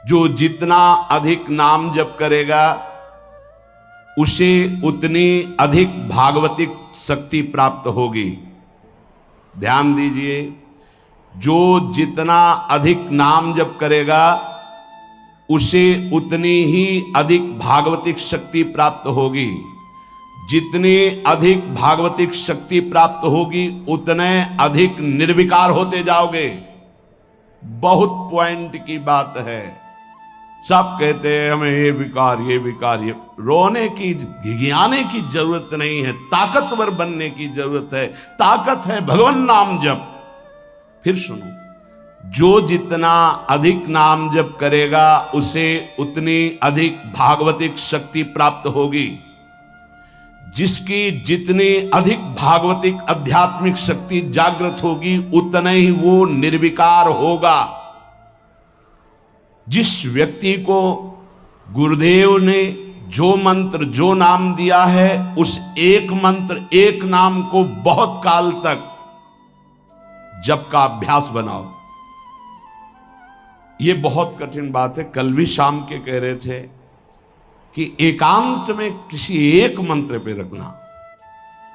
जो जितना अधिक नाम जप करेगा उसे उतनी अधिक भागवतिक शक्ति प्राप्त होगी। ध्यान दीजिए, जो जितना अधिक नाम जप करेगा उसे उतनी ही अधिक भागवतिक शक्ति प्राप्त होगी। जितनी अधिक भागवतिक शक्ति प्राप्त होगी उतने अधिक निर्विकार होते जाओगे। बहुत पॉइंट की बात है। सब कहते हैं हमें ये विकार ये रोने की घिघियाने की जरूरत नहीं है, ताकतवर बनने की जरूरत है। ताकत है भगवान नाम जप। फिर सुनो, जो जितना अधिक नाम जप करेगा उसे उतनी अधिक भागवतिक शक्ति प्राप्त होगी। जिसकी जितनी अधिक भागवतिक आध्यात्मिक शक्ति जागृत होगी उतना ही वो निर्विकार होगा। जिस व्यक्ति को गुरुदेव ने जो मंत्र जो नाम दिया है उस एक मंत्र एक नाम को बहुत काल तक जप का अभ्यास बनाओ। ये बहुत कठिन बात है। कल भी शाम के कह रहे थे कि एकांत में किसी एक मंत्र पे रखना,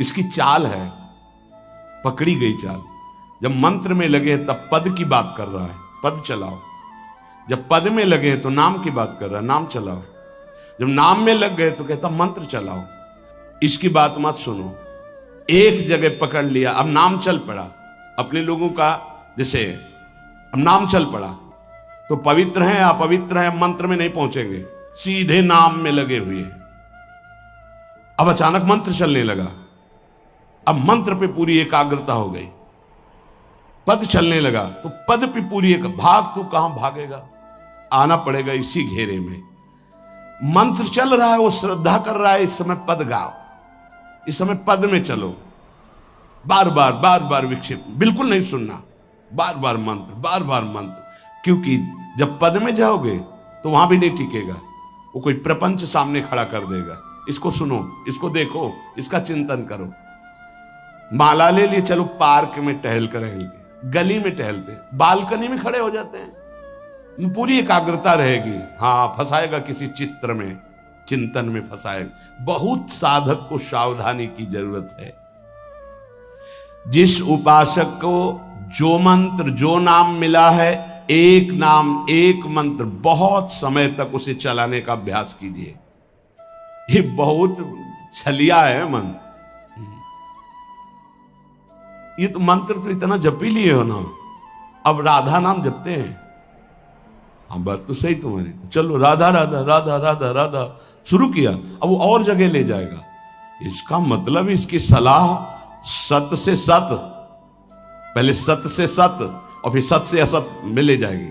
इसकी चाल है, पकड़ी गई चाल। जब मंत्र में लगे तब पद की बात कर रहा है, पद चलाओ। जब पद में लगे तो नाम की बात कर रहा है, नाम चलाओ। जब नाम में लग गए तो कहता मंत्र चलाओ। इसकी बात मत सुनो। एक जगह पकड़ लिया, अब नाम चल पड़ा। अपने लोगों का जैसे अब नाम चल पड़ा तो पवित्र हैं अपवित्र हैं मंत्र में नहीं पहुंचेंगे, सीधे नाम में लगे हुए हैं। अब अचानक मंत्र चलने लगा, अब मंत्र पे पूरी एकाग्रता हो गई। पद चलने लगा तो पद पे पूरी एक भाग, तू कहां भागेगा, आना पड़ेगा इसी घेरे में। मंत्र चल रहा है, वो श्रद्धा कर रहा है, इस समय पद गाओ, इस समय पद में चलो। बार बार विक्षेप बिल्कुल नहीं सुनना, बार बार मंत्र। क्योंकि जब पद में जाओगे तो वहां भी नहीं टिकेगा, वो कोई प्रपंच सामने खड़ा कर देगा। इसको सुनो, इसको देखो, इसका चिंतन करो। माला ले लिए, चलो पार्क में टहल कर रहेंगे, गली में टहलते, बालकनी में खड़े हो जाते हैं, पूरी एकाग्रता रहेगी। हाँ, फंसाएगा किसी चित्र में, चिंतन में फंसाएगा। बहुत साधक को सावधानी की जरूरत है। जिस उपासक को जो मंत्र जो नाम मिला है, एक नाम एक मंत्र बहुत समय तक उसे चलाने का अभ्यास कीजिए। ये बहुत छलिया है मन। ये तो मंत्र तो इतना जप ही लिए हो ना, अब राधा नाम जपते हैं। हाँ, बात तो सही तुम्हारी। चलो राधा राधा राधा राधा राधा शुरू किया, अब वो और जगह ले जाएगा। इसका मतलब इसकी सलाह सत से सत, पहले सत से सत और फिर सत से असत में ले जाएगी।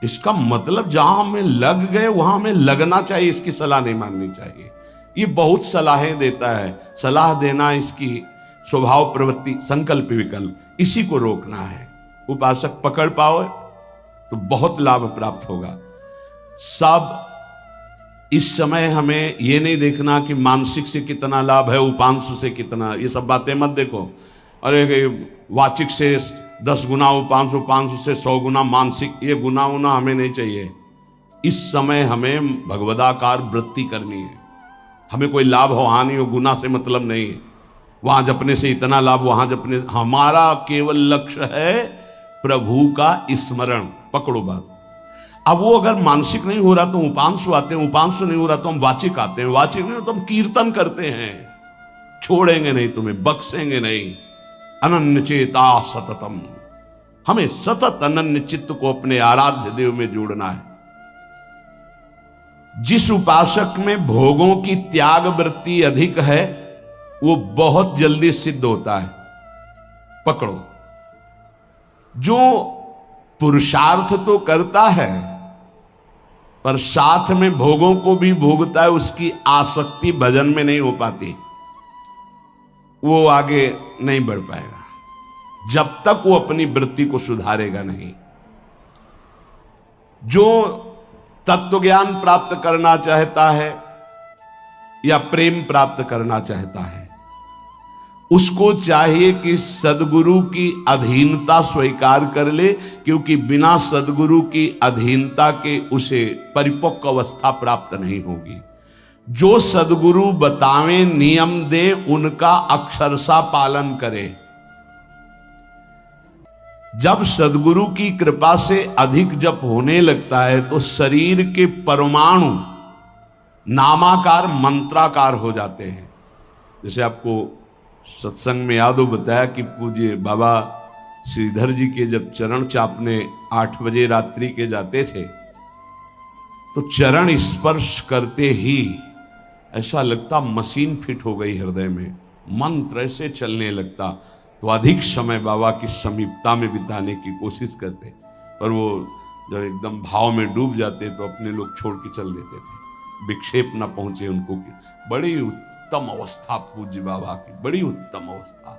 इसका मतलब जहां हमें लग गए वहां हमें लगना चाहिए, इसकी सलाह नहीं माननी चाहिए। ये बहुत सलाहें देता है, सलाह देना इसकी स्वभाव प्रवृत्ति संकल्प विकल्प, इसी को रोकना है। उपासक पकड़ पाओ तो बहुत लाभ प्राप्त होगा। सब इस समय हमें ये नहीं देखना कि मानसिक से कितना लाभ है, उपांशु से कितना, ये सब बातें मत देखो। अरे वाचिक से 10 गुना उपांशु, उपांशु से 100 गुना मानसिक, ये गुना उना हमें नहीं चाहिए। इस समय हमें भगवदाकार वृत्ति करनी है। हमें कोई लाभ हो हानि हो गुना से मतलब नहीं है। वहां जपने से इतना लाभ, वहां जपने, हमारा केवल लक्ष्य है प्रभु का स्मरण। पकड़ो बात। अब वो अगर मानसिक नहीं हो रहा तो उपांशु आते हैं, उपांशु नहीं हो रहा तो हम वाचिक आते हैं, वाचिक नहीं हो तो हम कीर्तन करते हैं। छोड़ेंगे नहीं तुम्हें, बख्शेंगे नहीं। अनन्य चेता सततम, हमें सतत अनन्य चित्त को अपने आराध्य देव में जोड़ना है। जिस उपासक में भोगों की त्याग वृत्ति अधिक है वो बहुत जल्दी सिद्ध होता है। पकड़ो, जो पुरुषार्थ तो करता है पर साथ में भोगों को भी भोगता है, उसकी आसक्ति भजन में नहीं हो पाती, वो आगे नहीं बढ़ पाएगा जब तक वो अपनी वृत्ति को सुधारेगा नहीं। जो तत्व ज्ञान प्राप्त करना चाहता है या प्रेम प्राप्त करना चाहता है, उसको चाहिए कि सदगुरु की अधीनता स्वीकार कर ले, क्योंकि बिना सदगुरु की अधीनता के उसे परिपक्व अवस्था प्राप्त नहीं होगी। जो सदगुरु बतावे नियम दे उनका अक्षरशः पालन करे। जब सदगुरु की कृपा से अधिक जप होने लगता है तो शरीर के परमाणु नामाकार मंत्राकार हो जाते हैं। जैसे आपको सत्संग में याद हो बताया कि पूज्य बाबा श्रीधर जी के जब चरण चापने 8 बजे रात्रि के जाते थे तो चरण स्पर्श करते ही ऐसा लगता मशीन फिट हो गई हृदय में, मंत्र ऐसे चलने लगता। तो अधिक समय बाबा की समीपता में बिताने की कोशिश करते, पर वो जब एकदम भाव में डूब जाते तो अपने लोग छोड़ के चल देते थे, विक्षेप न पहुंचे उनको। बड़ी उत्तम अवस्था पूज्य बाबा की, बड़ी उत्तम अवस्था।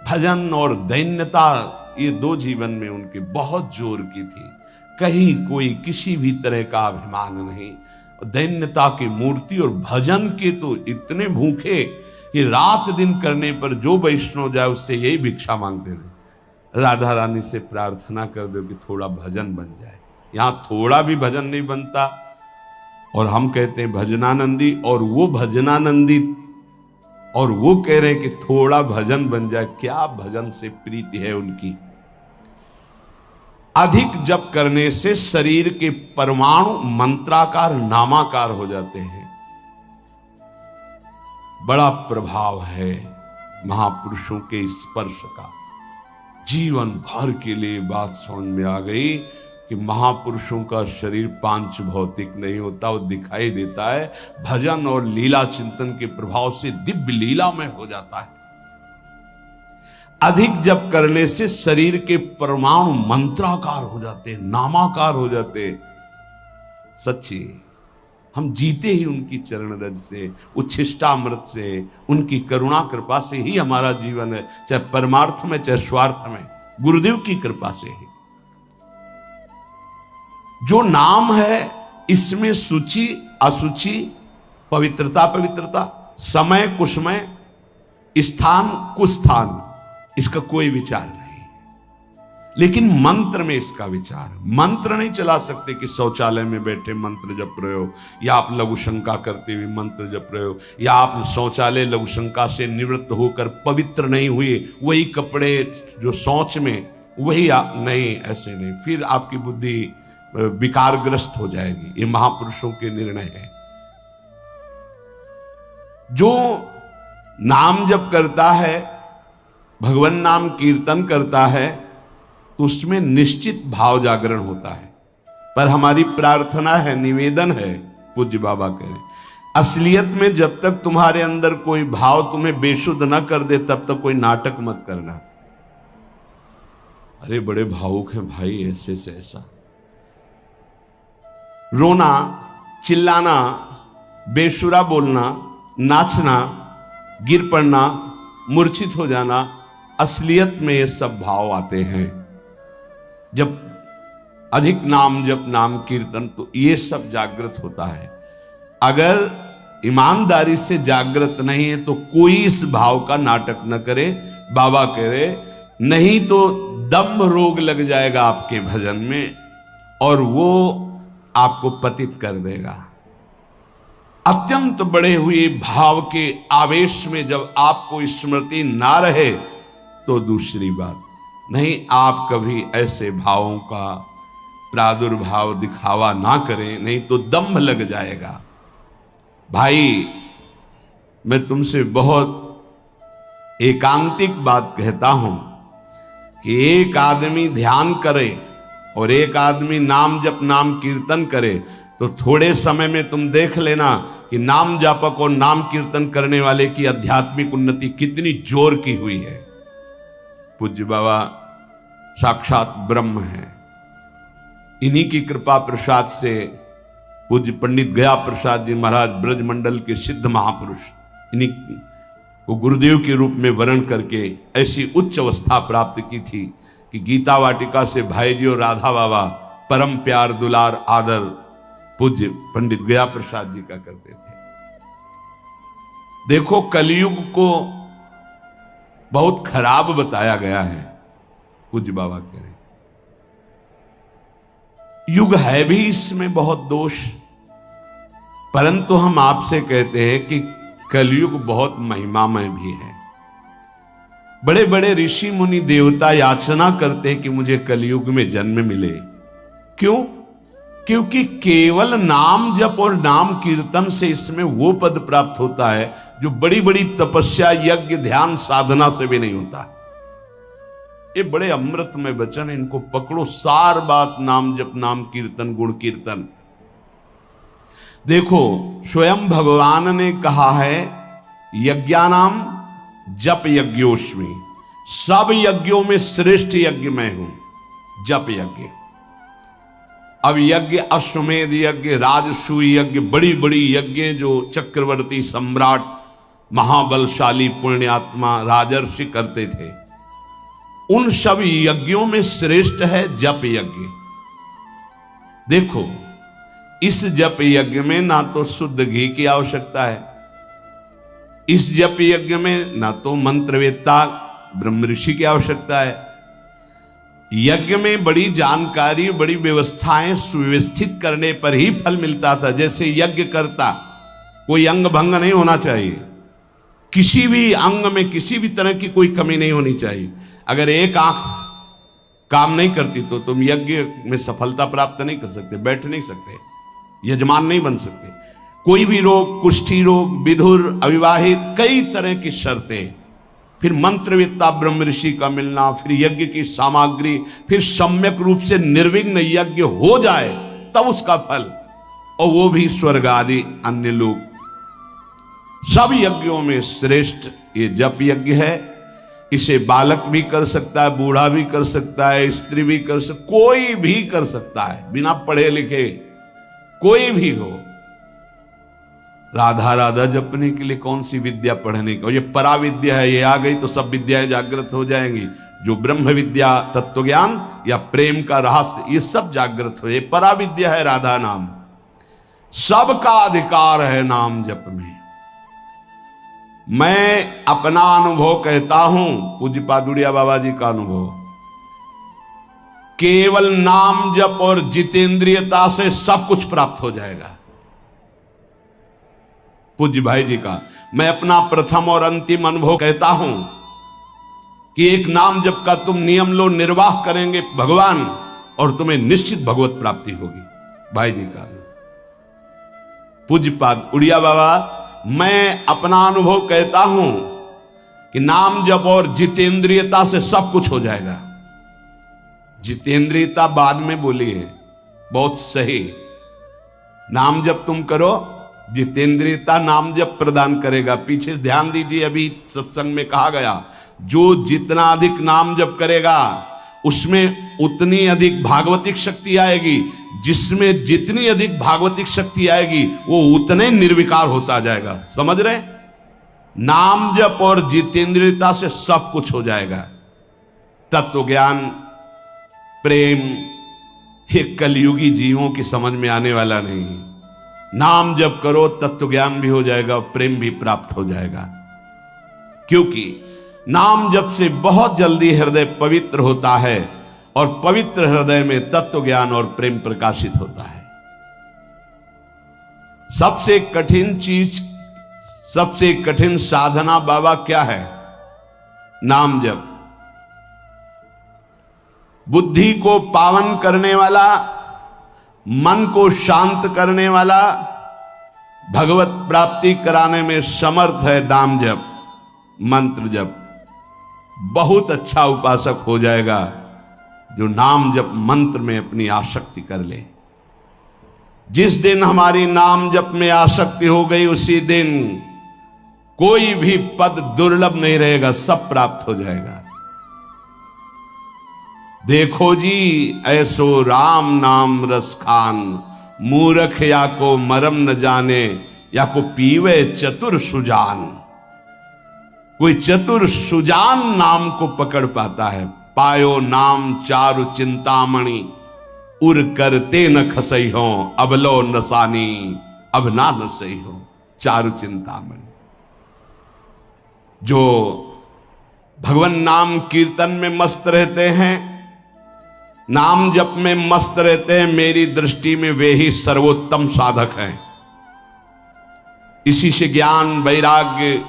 भजन और दैन्यता ये 2 जीवन में उनके बहुत जोर की थी। कहीं कोई किसी भी तरह का अभिमान नहीं, दैन्यता की मूर्ति। और भजन के तो इतने भूखे कि रात दिन करने पर जो वैष्णव जाए उससे यही भिक्षा मांगते थे, राधा रानी से प्रार्थना कर दो कि थोड़ा भजन बन जाए। यहां थोड़ा भी भजन नहीं बनता और हम कहते हैं भजनानंदी, और वो भजनानंदी और वो कह रहे हैं कि थोड़ा भजन बन जाए। क्या भजन से प्रीति है उनकी। अधिक जप करने से शरीर के परमाणु मंत्राकार नामाकार हो जाते हैं। बड़ा प्रभाव है महापुरुषों के स्पर्श का। जीवन भर के लिए बात समझ में आ गई कि महापुरुषों का शरीर पांच भौतिक नहीं होता, वो दिखाई देता है। भजन और लीला चिंतन के प्रभाव से दिव्य लीला में हो जाता है। अधिक जप करने से शरीर के परमाणु मंत्राकार हो जाते, नामाकार हो जाते। सच्ची हम जीते ही उनकी चरण रज से, उच्छिष्टामृत से, उनकी करुणा कृपा से ही हमारा जीवन है, चाहे परमार्थ में चाहे स्वार्थ में, गुरुदेव की कृपा से ही। जो नाम है इसमें सूचि असुचि, पवित्रता पवित्रता, समय कुसमय, स्थान कुस्थान, इसका कोई विचार नहीं। लेकिन मंत्र में इसका विचार। मंत्र नहीं चला सकते कि शौचालय में बैठे मंत्र जप रहे हो, या आप लघु शंका करते हुए मंत्र जप रहे हो, या आप शौचालय लघु शंका से निवृत्त होकर पवित्र नहीं हुए, वही कपड़े जो शौच में वही नहीं, ऐसे नहीं, फिर आपकी बुद्धि विकारग्रस्त हो जाएगी। ये महापुरुषों के निर्णय है। जो नाम जप करता है, भगवान नाम कीर्तन करता है, तो उसमें निश्चित भाव जागरण होता है। पर हमारी प्रार्थना है, निवेदन है, पूज्य बाबा कह रहे, असलियत में जब तक तुम्हारे अंदर कोई भाव तुम्हें बेशुद्ध न कर दे तब तक कोई नाटक मत करना। अरे बड़े भावुक हैं भाई, ऐसे से ऐसा रोना, चिल्लाना, बेसुरा बोलना, नाचना, गिर पड़ना, मूर्छित हो जाना, असलियत में ये सब भाव आते हैं। जब अधिक नाम जप, नाम कीर्तन, तो ये सब जागृत होता है। अगर ईमानदारी से जागृत नहीं है तो कोई इस भाव का नाटक न करे। बाबा कह रहे, नहीं तो दम्भ रोग लग जाएगा आपके भजन में और वो आपको पतित कर देगा। अत्यंत बड़े हुए भाव के आवेश में जब आपको स्मृति ना रहे तो दूसरी बात नहीं। आप कभी ऐसे भावों का प्रादुर्भाव दिखावा ना करें, नहीं तो दम्भ लग जाएगा। भाई मैं तुमसे बहुत एकांतिक बात कहता हूं कि एक आदमी ध्यान करे और एक आदमी नाम जप, नाम कीर्तन करे, तो थोड़े समय में तुम देख लेना कि नाम जापक और नाम कीर्तन करने वाले की आध्यात्मिक उन्नति कितनी जोर की हुई है। पूज्य बाबा साक्षात ब्रह्म है। इन्हीं की कृपा प्रसाद से पूज्य पंडित गया प्रसाद जी महाराज ब्रजमंडल के सिद्ध महापुरुष, इन्हीं को गुरुदेव के रूप में वर्ण करके ऐसी उच्च अवस्था प्राप्त की थी कि गीता वाटिका से भाई जी और राधा बाबा परम प्यार दुलार आदर पूज्य पंडित गया प्रसाद जी का करते थे। देखो कलयुग को बहुत खराब बताया गया है। पूज्य बाबा कह रहे युग है भी इसमें बहुत दोष, परंतु हम आपसे कहते हैं कि कलयुग बहुत महिमामय भी है। बड़े बड़े ऋषि मुनि देवता याचना करते हैं कि मुझे कलयुग में जन्म मिले। क्यों? क्योंकि केवल नाम जप और नाम कीर्तन से इसमें वो पद प्राप्त होता है जो बड़ी बड़ी तपस्या, यज्ञ, ध्यान, साधना से भी नहीं होता। ये बड़े अमृतमय वचन, इनको पकड़ो। सार बात नाम जप, नाम कीर्तन, गुण कीर्तन। देखो स्वयं भगवान ने कहा है यज्ञानाम जप यज्ञोस्मि, सब यज्ञों में श्रेष्ठ यज्ञ मैं हूं, जप यज्ञ। अब यज्ञ अश्वमेध यज्ञ, राजसूय यज्ञ, बड़ी बड़ी यज्ञ जो चक्रवर्ती सम्राट महाबलशाली पुण्यात्मा राजर्षि करते थे, उन सब यज्ञों में श्रेष्ठ है जप यज्ञ। देखो इस जप यज्ञ में ना तो शुद्ध घी की आवश्यकता है, इस जप यज्ञ में ना तो मंत्रवेत्ता ब्रह्म ऋषि की आवश्यकता है। यज्ञ में बड़ी जानकारी, बड़ी व्यवस्थाएं सुव्यवस्थित करने पर ही फल मिलता था। जैसे यज्ञ करता कोई अंग भंग नहीं होना चाहिए, किसी भी अंग में किसी भी तरह की कोई कमी नहीं होनी चाहिए। अगर एक आंख काम नहीं करती तो तुम यज्ञ में सफलता प्राप्त नहीं कर सकते, बैठ नहीं सकते, यजमान नहीं बन सकते। कोई भी रोग, कुष्ठी रोग, विधुर, अविवाहित, कई तरह की शर्तें, फिर मंत्रवेत्ता ब्रह्म ऋषि का मिलना, फिर यज्ञ की सामग्री, फिर सम्यक रूप से निर्विघ्न यज्ञ हो जाए तब उसका फल, और वो भी स्वर्ग आदि अन्य लोग। सब यज्ञों में श्रेष्ठ ये जप यज्ञ है। इसे बालक भी कर सकता है, बूढ़ा भी कर सकता है, स्त्री भी कर सकता, कोई भी कर सकता है, बिना पढ़े लिखे कोई भी हो। राधा राधा जपने के लिए कौन सी विद्या पढ़ने की? ये पराविद्या है, ये आ गई तो सब विद्याएं जागृत हो जाएंगी। जो ब्रह्म विद्या, तत्व ज्ञान या प्रेम का रहस्य, ये सब जागृत हो। ये पराविद्या है राधा नाम। सबका अधिकार है नाम जप में। मैं अपना अनुभव कहता हूं, पूज्य पादुड़िया बाबा जी का अनुभव, केवल नाम जप और जितेंद्रियता से सब कुछ प्राप्त हो जाएगा। पूज्य भाई जी का मैं अपना प्रथम और अंतिम अनुभव कहता हूं कि एक नाम जप का तुम नियम लो, निर्वाह करेंगे भगवान, और तुम्हें निश्चित भगवत प्राप्ति होगी। भाई जी का पूज्य पाद उड़िया बाबा, मैं अपना अनुभव कहता हूं कि नाम जप और जितेंद्रियता से सब कुछ हो जाएगा। जितेंद्रियता बाद में बोली है, बहुत सही। नाम जप तुम करो, जितेंद्रियता नाम जप प्रदान करेगा। पीछे ध्यान दीजिए, अभी सत्संग में कहा गया, जो जितना अधिक नाम जप करेगा उसमें उतनी अधिक भागवतिक शक्ति आएगी। जिसमें जितनी अधिक भागवतिक शक्ति आएगी वो उतने निर्विकार होता जाएगा। समझ रहे? नाम जप और जितेंद्रियता से सब कुछ हो जाएगा। तत्व ज्ञान, प्रेम, ये कलयुगी जीवों की समझ में आने वाला नहीं। नाम जप करो, तत्व ज्ञान भी हो जाएगा, प्रेम भी प्राप्त हो जाएगा। क्योंकि नाम जप से बहुत जल्दी हृदय पवित्र होता है, और पवित्र हृदय में तत्व ज्ञान और प्रेम प्रकाशित होता है। सबसे कठिन चीज, सबसे कठिन साधना बाबा क्या है? नाम जप। बुद्धि को पावन करने वाला, मन को शांत करने वाला, भगवत प्राप्ति कराने में समर्थ है नाम जप, मंत्र जप। बहुत अच्छा उपासक हो जाएगा जो नाम जप मंत्र में अपनी आसक्ति कर ले। जिस दिन हमारी नाम जप में आसक्ति हो गई, उसी दिन कोई भी पद दुर्लभ नहीं रहेगा, सब प्राप्त हो जाएगा। देखो जी ऐसो राम नाम रस खान, मूर्ख या को मरम न जाने, या को पीवे चतुर सुजान। कोई चतुर सुजान नाम को पकड़ पाता है। पायो नाम चारु चिंतामणि, उर करते न खसई हो, अबलो नसानी अब ना नसई हो। चारु चिंतामणि, जो भगवान नाम कीर्तन में मस्त रहते हैं, नाम जप में मस्त रहते हैं। मेरी दृष्टि में वे ही सर्वोत्तम साधक हैं। इसी से ज्ञान, वैराग्य,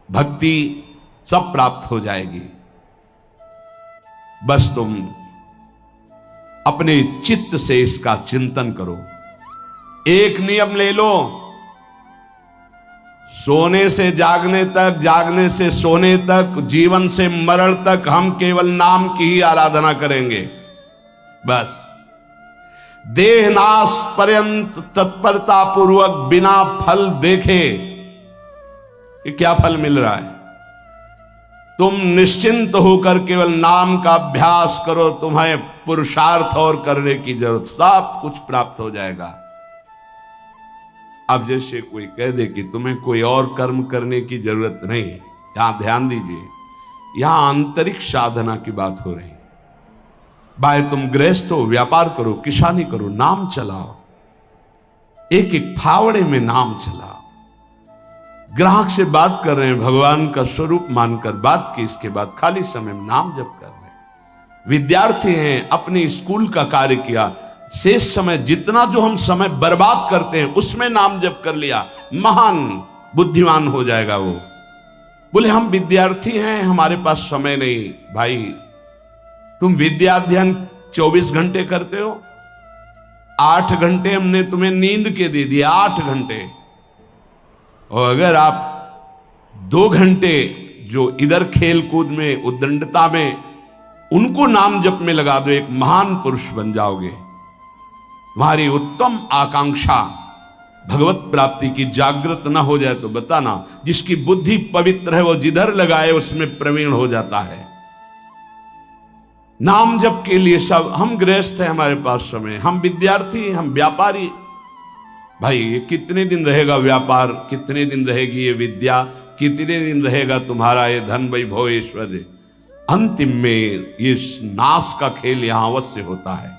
भक्ति सब प्राप्त हो जाएगी। बस तुम अपने चित्त से इसका चिंतन करो। एक नियम ले लो, सोने से जागने तक, जागने से सोने तक, जीवन से मरण तक हम केवल नाम की ही आराधना करेंगे। बस देहनाश पर्यंत तत्परता पूर्वक बिना फल देखे कि क्या फल मिल रहा है, तुम निश्चिंत होकर केवल नाम का अभ्यास करो। तुम्हें पुरुषार्थ और करने की जरूरत, सब कुछ प्राप्त हो जाएगा। अब जैसे कोई कह दे कि तुम्हें कोई और कर्म करने की जरूरत नहीं है, यहां ध्यान दीजिए, यहां आंतरिक साधना की बात हो रही है। भाई तुम गृहस्थ हो, व्यापार करो, किसानी करो, नाम चलाओ, एक एक फावड़े में नाम चलाओ। ग्राहक से बात कर रहे हैं, भगवान का स्वरूप मानकर बात की, इसके बाद खाली समय में नाम जप कर रहे हैं। विद्यार्थी हैं, अपने स्कूल का कार्य किया, शेष समय जितना जो हम समय बर्बाद करते हैं उसमें नाम जप कर लिया, महान बुद्धिमान हो जाएगा वो। बोले हम विद्यार्थी हैं, हमारे पास समय नहीं। भाई तुम विद्या अध्ययन 24 घंटे करते हो, 8 घंटे हमने तुम्हें नींद के दे दिए, 8 घंटे। और अगर आप 2 घंटे जो इधर खेल कूद में, उद्दंडता में, उनको नाम जप में लगा दो, एक महान पुरुष बन जाओगे। तुम्हारी उत्तम आकांक्षा भगवत प्राप्ति की जागृत ना हो जाए तो बताना। जिसकी बुद्धि पवित्र है वो जिधर लगाए उसमें प्रवीण हो जाता है। नाम जप के लिए सब, हम गृहस्थ हैं, हमारे पास समय, हम विद्यार्थी, हम व्यापारी। भाई ये कितने दिन रहेगा व्यापार, कितने दिन रहेगी ये विद्या, कितने दिन रहेगा तुम्हारा ये धन वैभव ऐश्वर्य। अंतिम में ये नाश का खेल यहां अवश्य होता है।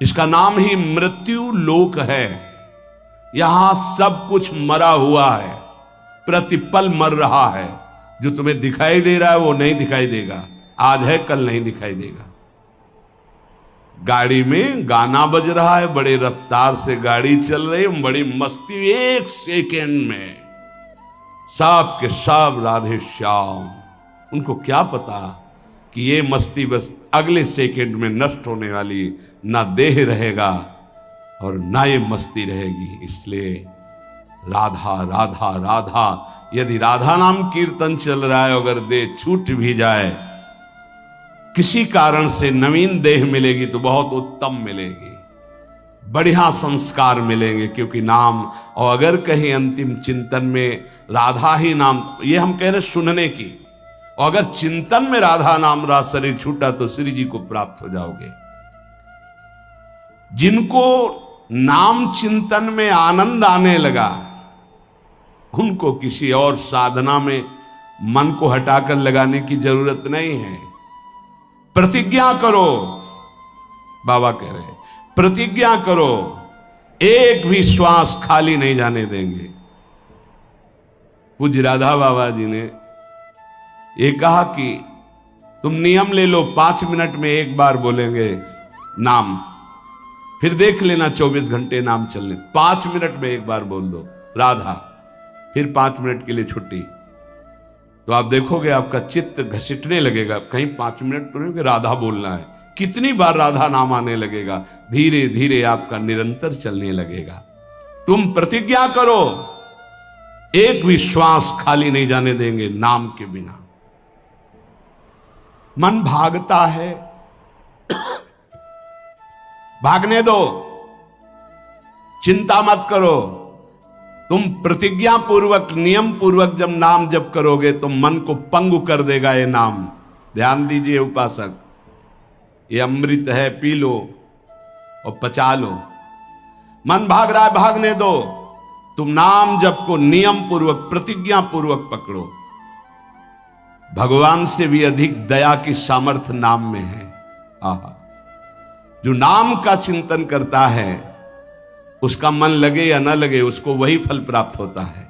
इसका नाम ही मृत्यु लोक है। यहां सब कुछ मरा हुआ है, प्रतिपल मर रहा है। जो तुम्हें दिखाई दे रहा है वो नहीं दिखाई देगा, आज है कल नहीं दिखाई देगा। गाड़ी में गाना बज रहा है, बड़े रफ्तार से गाड़ी चल रही है, बड़ी मस्ती, 1 सेकेंड में सब के सब राधे श्याम। उनको क्या पता कि ये मस्ती बस अगले सेकेंड में नष्ट होने वाली, ना देह रहेगा और ना ये मस्ती रहेगी। इसलिए राधा राधा राधा, यदि राधा नाम कीर्तन चल रहा है, अगर देह छूट भी जाए, किसी कारण से नवीन देह मिलेगी तो बहुत उत्तम मिलेगी, बढ़िया संस्कार मिलेंगे, क्योंकि नाम। और अगर कहीं अंतिम चिंतन में राधा ही नाम, ये हम कह रहे सुनने की, और अगर चिंतन में राधा नाम रहा, शरीर छूटा, तो श्री जी को प्राप्त हो जाओगे। जिनको नाम चिंतन में आनंद आने लगा, उनको किसी और साधना में मन को हटाकर लगाने की जरूरत नहीं है। प्रतिज्ञा करो, बाबा कह रहे, प्रतिज्ञा करो, एक भी श्वास खाली नहीं जाने देंगे। पूज्य राधा बाबा जी ने ये कहा कि तुम नियम ले लो, 5 मिनट में एक बार बोलेंगे नाम, फिर देख लेना 24 घंटे नाम चलने। 5 मिनट में एक बार बोल दो राधा, फिर 5 मिनट के लिए छुट्टी, तो आप देखोगे आपका चित्त घसीटने लगेगा। कहीं 5 मिनट तो नहीं कि राधा बोलना है, कितनी बार राधा नाम आने लगेगा। धीरे धीरे आपका निरंतर चलने लगेगा। तुम प्रतिज्ञा करो, एक भी श्वास खाली नहीं जाने देंगे नाम के बिना। मन भागता है, भागने दो, चिंता मत करो। तुम प्रतिज्ञा पूर्वक, नियम पूर्वक जब नाम जप करोगे तो मन को पंगु कर देगा ये नाम। ध्यान दीजिए उपासक, ये अमृत है, पी लो और पचा लो। मन भाग रहा है, भागने दो। तुम नाम जप को नियम पूर्वक, प्रतिज्ञा पूर्वक पकड़ो। भगवान से भी अधिक दया की सामर्थ्य नाम में है। आहा, जो नाम का चिंतन करता है उसका मन लगे या न लगे, उसको वही फल प्राप्त होता है।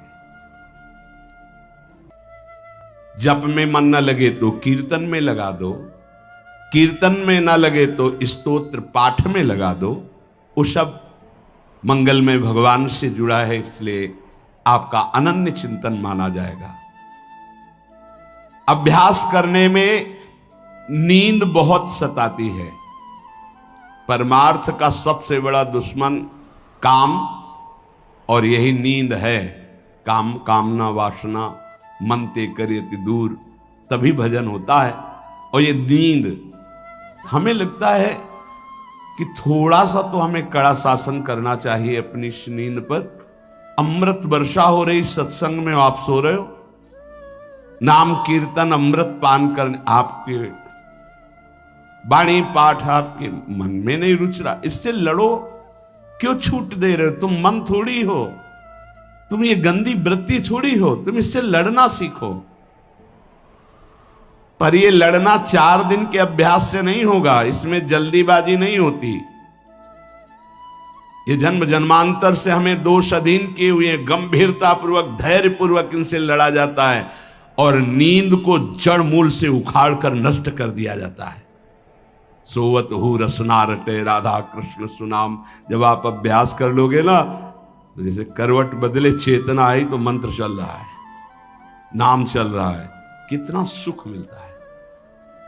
जप में मन न लगे तो कीर्तन में लगा दो, कीर्तन में न लगे तो स्तोत्र पाठ में लगा दो। वो सब मंगलमय भगवान से जुड़ा है, इसलिए आपका अनन्य चिंतन माना जाएगा। अभ्यास करने में नींद बहुत सताती है। परमार्थ का सबसे बड़ा दुश्मन काम, और यही नींद है। काम कामना वासना मनते करियति दूर, तभी भजन होता है। और ये नींद, हमें लगता है कि थोड़ा सा तो हमें कड़ा शासन करना चाहिए अपनी इस नींद पर। अमृत वर्षा हो रही सत्संग में, आप सो रहे हो, नाम कीर्तन अमृत पान करने, आपके वाणी पाठ आपके मन में नहीं रुच रहा, इससे लड़ो। क्यों छूट दे रहे हो? तुम मन थोड़ी हो, तुम ये गंदी वृत्ति थोड़ी हो, तुम इससे लड़ना सीखो। पर ये लड़ना 4 दिन के अभ्यास से नहीं होगा, इसमें जल्दीबाजी नहीं होती। ये जन्म जन्मांतर से हमें दोष अधीन किए हुए गंभीरता पूर्वक धैर्य पूर्वक इनसे लड़ा जाता है, और नींद को जड़ मूल से उखाड़ कर नष्ट कर दिया जाता है। सोवत हु रसना रटे राधा कृष्ण सुनाम। जब आप अभ्यास कर लोगे ना, तो जैसे करवट बदले चेतना आई तो मंत्र चल रहा है, नाम चल रहा है, कितना सुख मिलता है।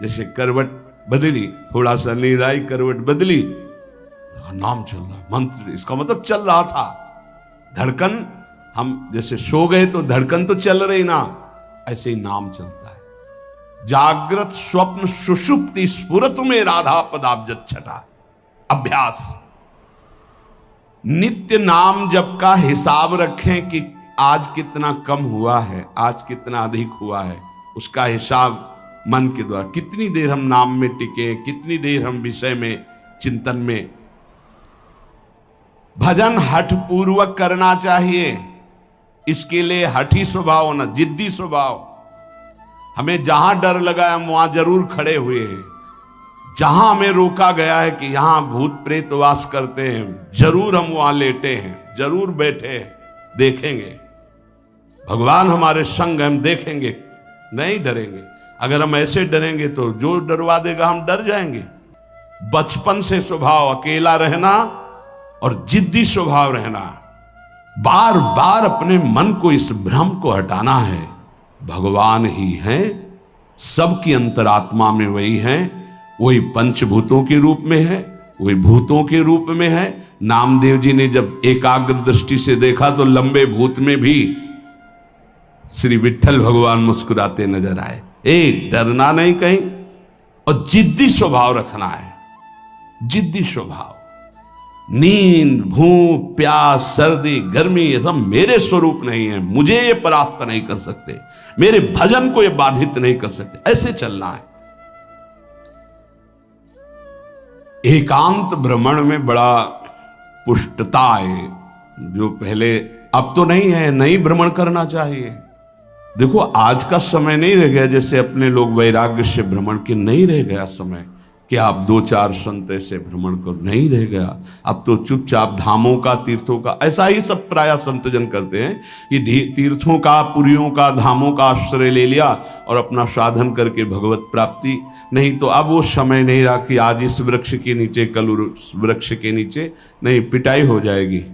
जैसे करवट बदली, थोड़ा सा नींद आई, करवट बदली, नाम चल रहा है, मंत्र, इसका मतलब चल रहा था। धड़कन, हम जैसे सो गए तो धड़कन तो चल रही ना, ऐसे ही नाम चलता है। जागृत स्वप्न सुषुप्ति स्फुरत में राधा पदाब्ज छटा। अभ्यास, नित्य नाम जप का हिसाब रखें कि आज कितना कम हुआ है, आज कितना अधिक हुआ है, उसका हिसाब मन के द्वारा। कितनी देर हम नाम में टिके, कितनी देर हम विषय में चिंतन में। भजन हठ पूर्वक करना चाहिए, इसके लिए हठी स्वभाव होना, जिद्दी स्वभाव। हमें जहां डर लगा है हम वहां जरूर खड़े हुए हैं। जहां हमें रोका गया है कि यहां भूत प्रेत वास करते हैं, जरूर हम वहां लेटे हैं, जरूर बैठे हैं, देखेंगे। भगवान हमारे संग, हम देखेंगे, नहीं डरेंगे। अगर हम ऐसे डरेंगे तो जो डरवा देगा हम डर जाएंगे। बचपन से स्वभाव अकेला रहना और जिद्दी स्वभाव रहना, बार बार अपने मन को इस भ्रम को हटाना है। भगवान ही हैं, सबकी अंतरात्मा में वही हैं, वही पंचभूतों के रूप में है, वही भूतों के रूप में है। नामदेव जी ने जब एकाग्र दृष्टि से देखा तो लंबे भूत में भी श्री विठ्ठल भगवान मुस्कुराते नजर आए। डरना नहीं कहीं, और जिद्दी स्वभाव रखना है, जिद्दी स्वभाव। नींद, भूख, प्यास, सर्दी, गर्मी, ये सब मेरे स्वरूप नहीं है, मुझे ये परास्त नहीं कर सकते, मेरे भजन को ये बाधित नहीं कर सकते, ऐसे चलना है। एकांत भ्रमण में बड़ा पुष्टता है, जो पहले, अब तो नहीं है, नहीं भ्रमण करना चाहिए। देखो आज का समय नहीं रह गया जैसे अपने लोग वैराग्य से भ्रमण के, नहीं रह गया समय कि आप 2-4 संत ऐसे भ्रमण करो, नहीं रह गया। अब तो चुपचाप धामों का, तीर्थों का, ऐसा ही सब प्राय संतजन करते हैं कि तीर्थों का, पुरियों का, धामों का आश्रय ले लिया और अपना साधन करके भगवत प्राप्ति। नहीं तो अब वो समय नहीं रहा कि आज इस वृक्ष के नीचे, कल उस वृक्ष के नीचे, नहीं, पिटाई हो जाएगी।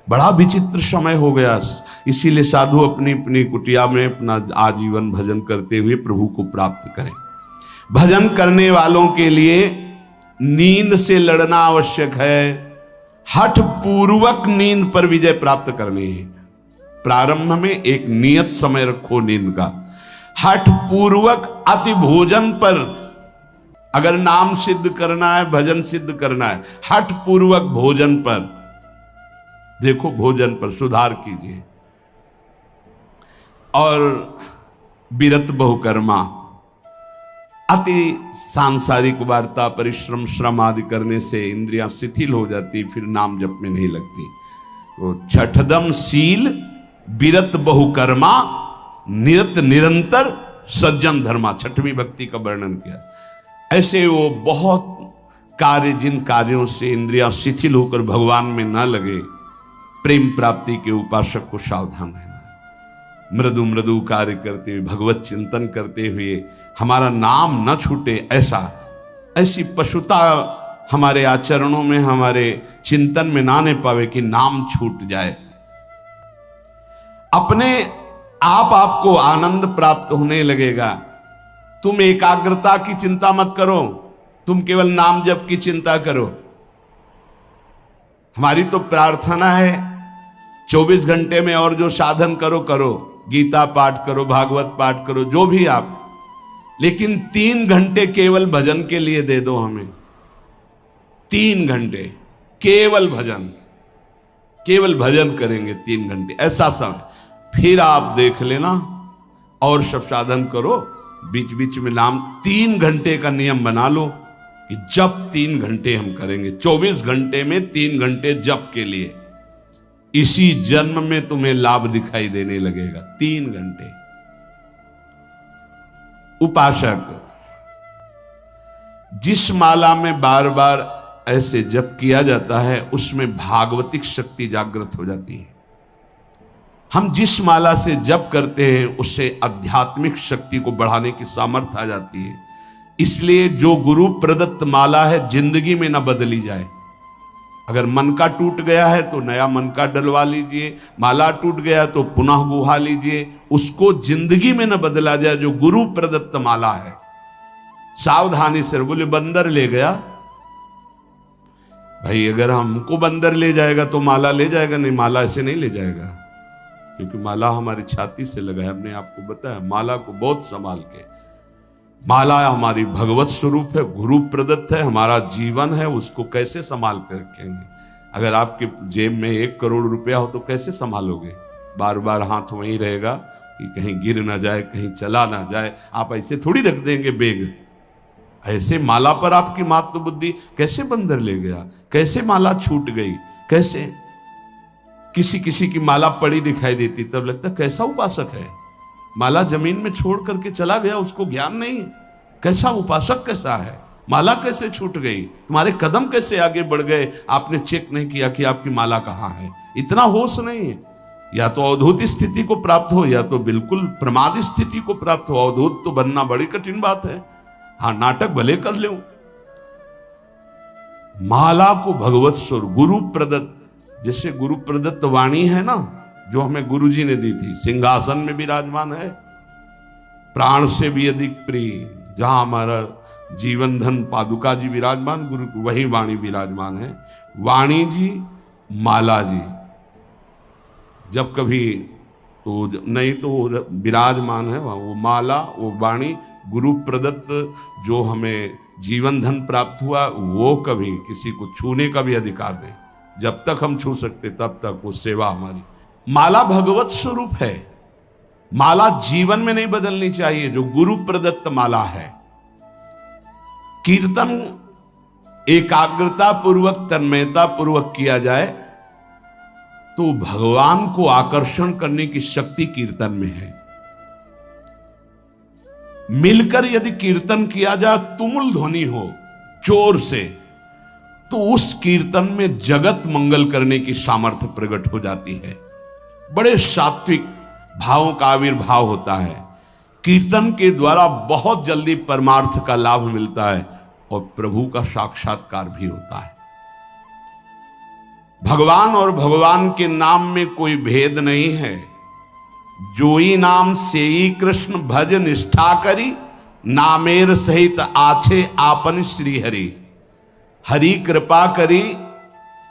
बड़ा विचित्र समय हो गया। इसीलिए साधु अपनी अपनी कुटिया में अपना आजीवन भजन करते हुए प्रभु को प्राप्त करें। भजन करने वालों के लिए नींद से लड़ना आवश्यक है। हठ पूर्वक नींद पर विजय प्राप्त करनी है। प्रारंभ में एक नियत समय रखो नींद का। हठ पूर्वक अति भोजन पर, अगर नाम सिद्ध करना है, भजन सिद्ध करना है, हठ पूर्वक भोजन पर, देखो भोजन पर सुधार कीजिए। और विरत बहुकर्मा, अति सांसारिक वार्ता, परिश्रम, श्रम आदि करने से इंद्रियां शिथिल हो जाती, फिर नाम जप में नहीं लगती। तो छठदम शील, विरत बहुकर्मा, निरत निरंतर, सज्जन धर्मा, छठवीं भक्ति का वर्णन किया। ऐसे वो बहुत कार्य, जिन कार्यों से इंद्रियां शिथिल होकर भगवान में न लगे, प्रेम प्राप्ति के उपासक को सावधान रहना है। मृदु मृदु कार्य करते हुए, भगवत चिंतन करते हुए हमारा नाम न छूटे, ऐसी पशुता हमारे आचरणों में, हमारे चिंतन में ना आने पावे कि नाम छूट जाए। अपने आप आपको आनंद प्राप्त होने लगेगा। तुम एकाग्रता की चिंता मत करो, तुम केवल नाम जप की चिंता करो। हमारी तो प्रार्थना है 24 घंटे में और जो साधन करो करो, गीता पाठ करो, भागवत पाठ करो, जो भी आप, लेकिन 3 घंटे केवल भजन के लिए दे दो हमें। 3 घंटे केवल भजन करेंगे 3 घंटे, ऐसा समय। फिर आप देख लेना और सब साधन करो, बीच बीच में नाम। 3 घंटे का नियम बना लो कि जप 3 घंटे हम करेंगे, 24 घंटे में 3 घंटे जप के लिए। इसी जन्म में तुम्हें लाभ दिखाई देने लगेगा। 3 घंटे। उपासक जिस माला में बार बार ऐसे जप किया जाता है, उसमें भागवतिक शक्ति जागृत हो जाती है। हम जिस माला से जप करते हैं, उससे आध्यात्मिक शक्ति को बढ़ाने की सामर्थ्य आ जाती है। इसलिए जो गुरु प्रदत्त माला है, जिंदगी में न बदली जाए। अगर मन का टूट गया है तो नया मन का डलवा लीजिए, माला टूट गया तो पुनः गुहा लीजिए, उसको जिंदगी में न बदला जाए। जो गुरु प्रदत्त माला है, सावधानी से। बोले बंदर ले गया, भाई अगर हमको बंदर ले जाएगा तो माला ले जाएगा? नहीं, माला ऐसे नहीं ले जाएगा, क्योंकि माला हमारी छाती से लगा है। हमने आपको बताया, माला को बहुत संभाल के। माला हमारी भगवत स्वरूप है, गुरु प्रदत्त है, हमारा जीवन है, उसको कैसे संभाल कर रखेंगे? अगर आपके जेब में 1 करोड़ रुपया हो तो कैसे संभालोगे? बार बार हाथ वहीं रहेगा कि कहीं गिर ना जाए, कहीं चला ना जाए। आप ऐसे थोड़ी रख देंगे बेग। ऐसे माला पर आपकी मातृ बुद्धि कैसे बंदर ले गया? कैसे माला छूट गई? कैसे? किसी किसी की माला पड़ी दिखाई देती, तब लगता कैसा उपासक है, माला जमीन में छोड़ करके चला गया, उसको ज्ञान नहीं। कैसा उपासक कैसा है? माला कैसे छूट गई? तुम्हारे कदम कैसे आगे बढ़ गए? आपने चेक नहीं किया कि आपकी माला कहां है। इतना होश नहीं है। या तो अवधूत स्थिति को प्राप्त हो, या तो बिल्कुल प्रमाद स्थिति को प्राप्त हो। अवधूत तो बनना बड़ी कठिन बात है। हाँ, नाटक भले कर लो। माला को भगवत स्वरूप, गुरु प्रदत्त, जैसे गुरु प्रदत्त वाणी है ना, जो हमें गुरुजी ने दी थी, सिंहासन में विराजमान है, प्राण से भी अधिक प्रिय। जहां हमारा जीवन धन पादुका जी विराजमान, गुरु वही वाणी विराजमान है। वाणी जी, माला जी, जब कभी तो नहीं तो विराजमान है वो माला, वो वाणी, गुरु प्रदत्त जो हमें जीवन धन प्राप्त हुआ, वो कभी किसी को छूने का भी अधिकार नहीं। जब तक हम छू सकते तब तक वो सेवा हमारी। माला भगवत स्वरूप है। माला जीवन में नहीं बदलनी चाहिए, जो गुरु प्रदत्त माला है। कीर्तन एकाग्रता पूर्वक, तन्मयता पूर्वक किया जाए तो भगवान को आकर्षण करने की शक्ति कीर्तन में है। मिलकर यदि कीर्तन किया जाए, तुमुल ध्वनि हो जोर से, तो उस कीर्तन में जगत मंगल करने की सामर्थ्य प्रकट हो जाती है। बड़े सात्विक भावों का आविर्भाव होता है। कीर्तन के द्वारा बहुत जल्दी परमार्थ का लाभ मिलता है और प्रभु का साक्षात्कार भी होता है। भगवान और भगवान के नाम में कोई भेद नहीं है। जोई नाम सेई कृष्ण भज निष्ठा करी, नामेर सहित आछे आपन श्री हरि। हरि कृपा करी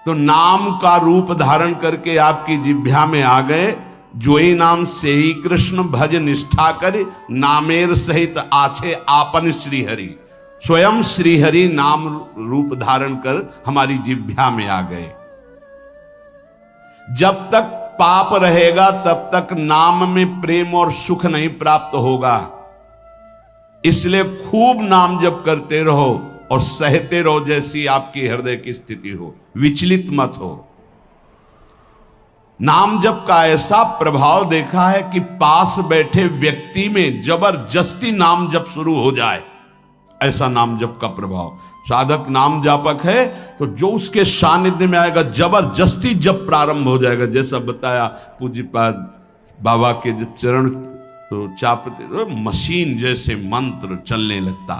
तो नाम का रूप धारण करके आपकी जिह्वा में आ गए। जोई नाम सेई कृष्ण भज निष्ठा करी, नामेर सहित आछे आपन श्री हरि। स्वयं श्री हरि नाम रूप धारण कर हमारी जिह्वा में आ गए। जब तक पाप रहेगा तब तक नाम में प्रेम और सुख नहीं प्राप्त होगा। इसलिए खूब नाम जप करते रहो और सहते रहो, जैसी आपकी हृदय की स्थिति हो, विचलित मत हो। नाम जप का ऐसा प्रभाव देखा है कि पास बैठे व्यक्ति में जबरदस्ती नाम जप शुरू हो जाए, ऐसा नाम जप का प्रभाव। साधक नाम जापक है तो जो उसके सानिध्य में आएगा, जबरदस्ती जब प्रारंभ हो जाएगा। जैसा बताया पूज्यपाद बाबा के जब चरण तो चापते तो मशीन जैसे मंत्र चलने लगता।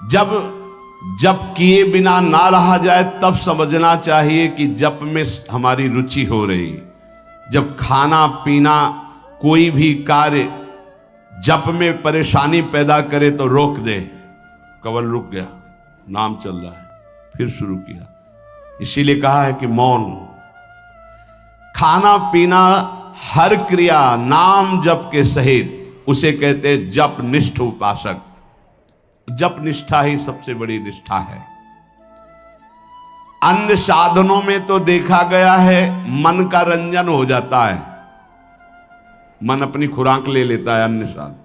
जब जप किए बिना ना रहा जाए तब समझना चाहिए कि जप में हमारी रुचि हो रही। जब खाना पीना कोई भी कार्य जप में परेशानी पैदा करे तो रोक दे। कवल रुक गया, नाम चल रहा है, फिर शुरू किया। इसीलिए कहा है कि मौन। खाना पीना हर क्रिया नाम जप के सहित, उसे कहते हैं जप निष्ठ उपासक। जप निष्ठा ही सबसे बड़ी निष्ठा है। अन्य साधनों में तो देखा गया है मन का रंजन हो जाता है, मन अपनी खुराक ले लेता है अन्य साधन,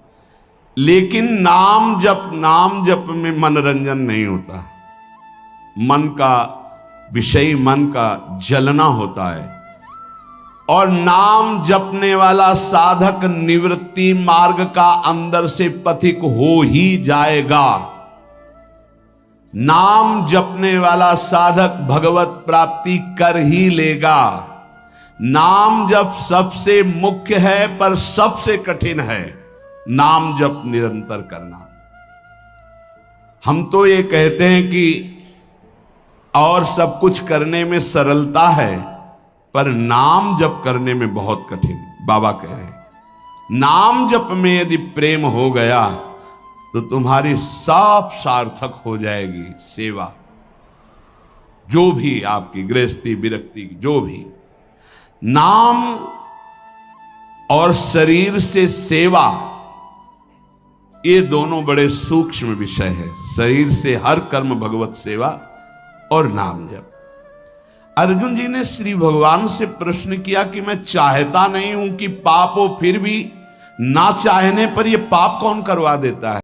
लेकिन नाम जप में मनोरंजन नहीं होता। मन का विषय, मन का जलना होता है। और नाम जपने वाला साधक निवृत्ति मार्ग का अंदर से पथिक हो ही जाएगा। नाम जपने वाला साधक भगवत प्राप्ति कर ही लेगा। नाम जप सबसे मुख्य है पर सबसे कठिन है नाम जप निरंतर करना। हम तो ये कहते हैं कि और सब कुछ करने में सरलता है, पर नाम जप करने में बहुत कठिन। बाबा कह रहे हैं नाम जप में यदि प्रेम हो गया तो तुम्हारी सब सार्थक हो जाएगी सेवा, जो भी आपकी गृहस्थी विरक्ति जो भी। नाम और शरीर से सेवा, ये दोनों बड़े सूक्ष्म विषय है। शरीर से हर कर्म भगवत सेवा और नाम जप। अर्जुन जी ने श्री भगवान से प्रश्न किया कि मैं चाहता नहीं हूं कि पाप हो, फिर भी ना चाहने पर यह पाप कौन करवा देता है।